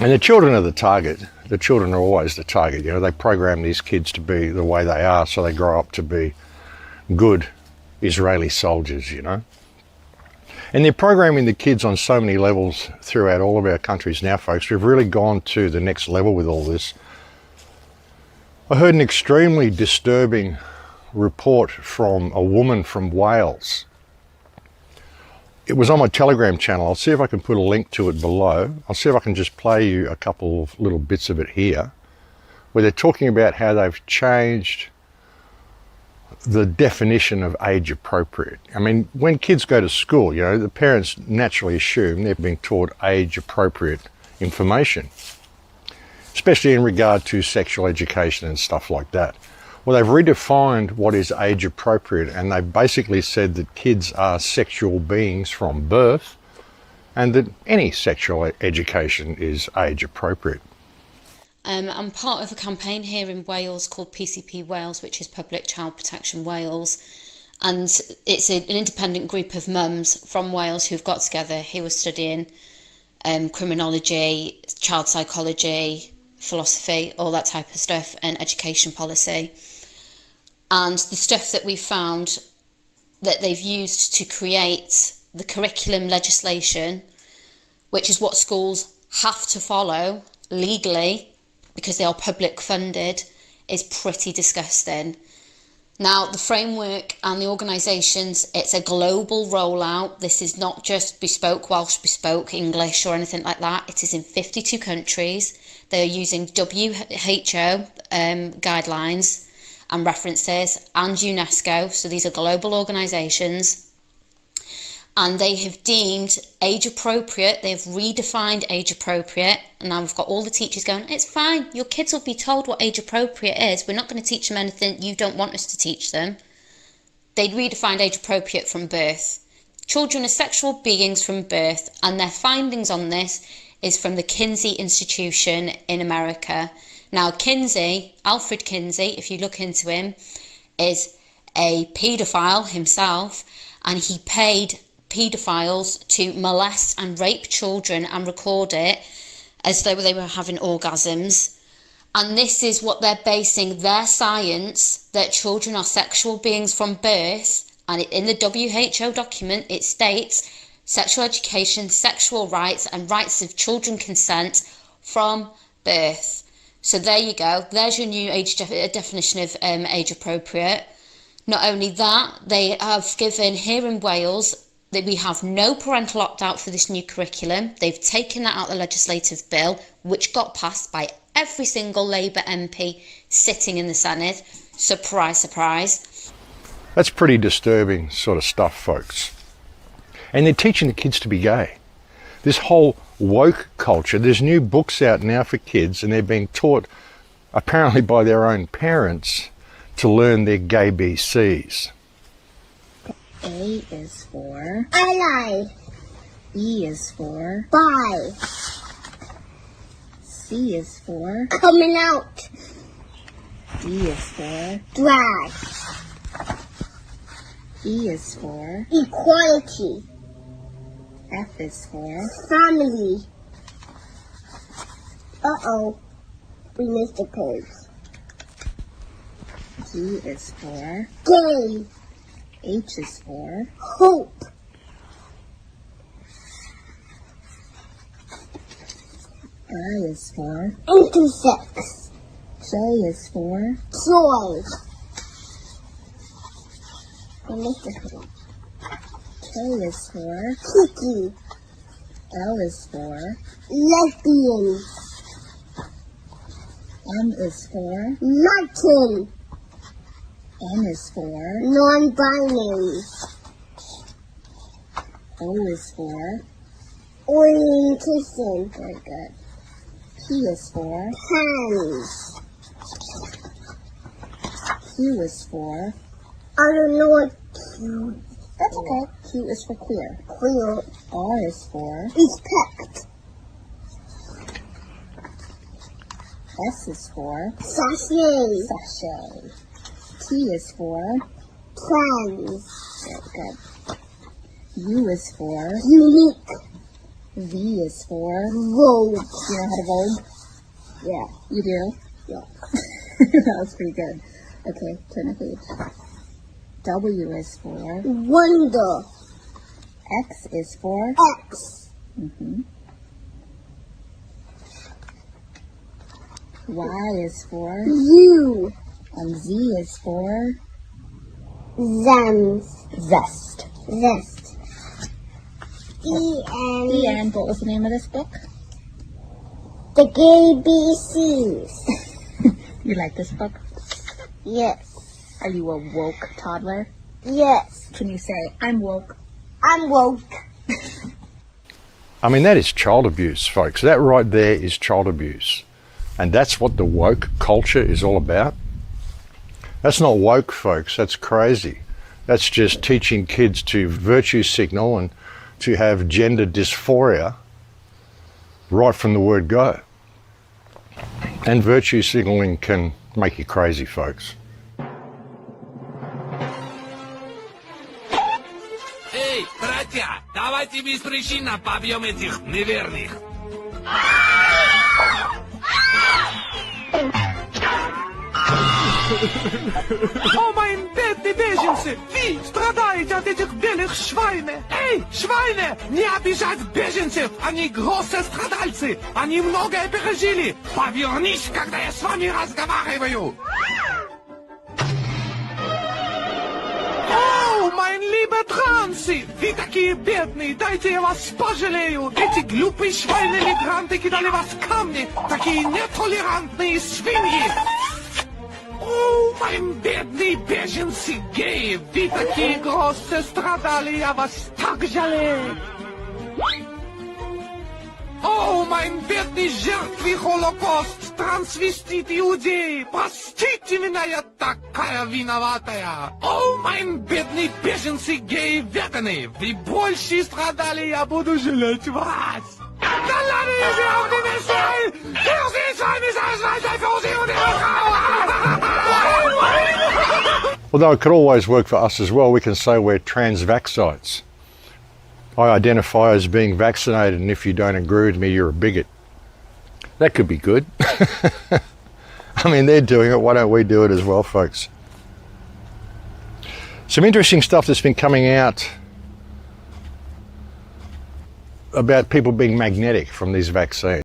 And the children are the target. The children are always the target. They program these kids to be the way they are so they grow up to be good Israeli soldiers, And they're programming the kids on so many levels throughout all of our countries now, folks. We've really gone to the next level with all this. I heard an extremely disturbing report from a woman from Wales. It was on my Telegram channel. I'll see if I can put a link to it below. I'll see if I can just play you a couple of little bits of it here, where they're talking about how they've changed the definition of age appropriate. I mean, when kids go to school, the parents naturally assume they're being taught age appropriate information, especially in regard to sexual education and stuff like that. Well, they've redefined what is age appropriate, and they've basically said that kids are sexual beings from birth and that any sexual education is age appropriate. I'm part of a campaign here in Wales called PCP Wales, which is Public Child Protection Wales, and it's an independent group of mums from Wales who've got together who are studying criminology, child psychology, philosophy, all that type of stuff, and education policy. And the stuff that we found that they've used to create the curriculum legislation, which is what schools have to follow legally because they are public funded, is pretty disgusting. Now, the framework and the organisations, it's a global rollout. This is not just bespoke Welsh, bespoke English or anything like that. It is in 52 countries. They are using WHO guidelines and references and UNESCO. So these are global organisations. And they have deemed age appropriate. They've redefined age appropriate. And now we've got all the teachers going, it's fine. Your kids will be told what age appropriate is. We're not going to teach them anything you don't want us to teach them. They'd redefined age appropriate from birth. Children are sexual beings from birth. And their findings on this is from the Kinsey Institution in America. Now, Kinsey, Alfred Kinsey, if you look into him, is a paedophile himself, and he paid paedophiles to molest and rape children and record it as though they were having orgasms. And this is what they're basing their science, that children are sexual beings from birth. And in the WHO document, it states sexual education, sexual rights, and rights of children consent from birth. So there you go. There's your new age definition of age appropriate. Not only that, they have given here in Wales that we have no parental opt-out for this new curriculum. They've taken that out of the legislative bill, which got passed by every single Labour MP sitting in the Senate. Surprise, surprise. That's pretty disturbing sort of stuff, folks. And they're teaching the kids to be gay. This whole woke culture, there's new books out now for kids, and they're being taught, apparently by their own parents, to learn their gay BCs. A is for ally. B is for Bye. C is for Coming out. D is for Drag. E is for Equality. F is for Family. Uh-oh. We missed the page. G is for Gay. H is for Hope. I is for Intersex. J is for Joy. We missed the page. K is for Kiki. L is for Lesbian. M is for Martin. N is for Non-binary. O is for Orientation. very good. P is for Hands. Q is for I don't know what Q. that's okay. Q is for queer. Queer. R is for Respect. S is for Sachet. sachet. T is for Trans. very good. U is for Unique. V is for, Vogue. you know how to Vogue? Yeah. You do? Yeah. That was pretty good. Okay, turn the page. W is for, Wonder. X is for, X. Y is for, U. and Z is for, Zems. Zest. Zest. E-N. And what was the name of this book? The ABCs. You like this book? Yes. Are you a woke toddler? Yes. Can you say, I'm woke? I'm woke. I mean, that is child abuse, folks. That right there is child abuse. And that's what the woke culture is all about. That's not woke, folks. That's crazy. That's just teaching kids to virtue signal and to have gender dysphoria right from the word go. And virtue signaling can make you crazy, folks. Эй, братья, давайте быстрее побьем этих неверных. О, мои бедные беженцы! Вы страдаете от этих белых швайнов! Эй, швайны! Не обижать беженцев! Они грозные страдальцы! Они многое пережили! Повернись, когда я с вами разговариваю! О, мои liebe трансы! Вы такие бедные! Дайте я вас пожалею! Эти глупые швайны-мигранты кидали вас камни! Такие нетолерантные свиньи! О, мои бедные беженцы геи, вы такие грозные страдали, я вас так жалею. О, мои бедные жертвы Холокост, трансвеститы иудеи, простите меня, я такая виноватая. О, мои бедные беженцы геи веганы, вы больше страдали, я буду жалеть вас. Да ладно, если я не мешаю, держи сами за Although it could always work for us as well, we can say we're transvaxites. I identify as being vaccinated, and if you don't agree with me, you're a bigot. That could be good. I mean, they're doing it. Why don't we do it as well, folks? Some interesting stuff that's been coming out about people being magnetic from these vaccines.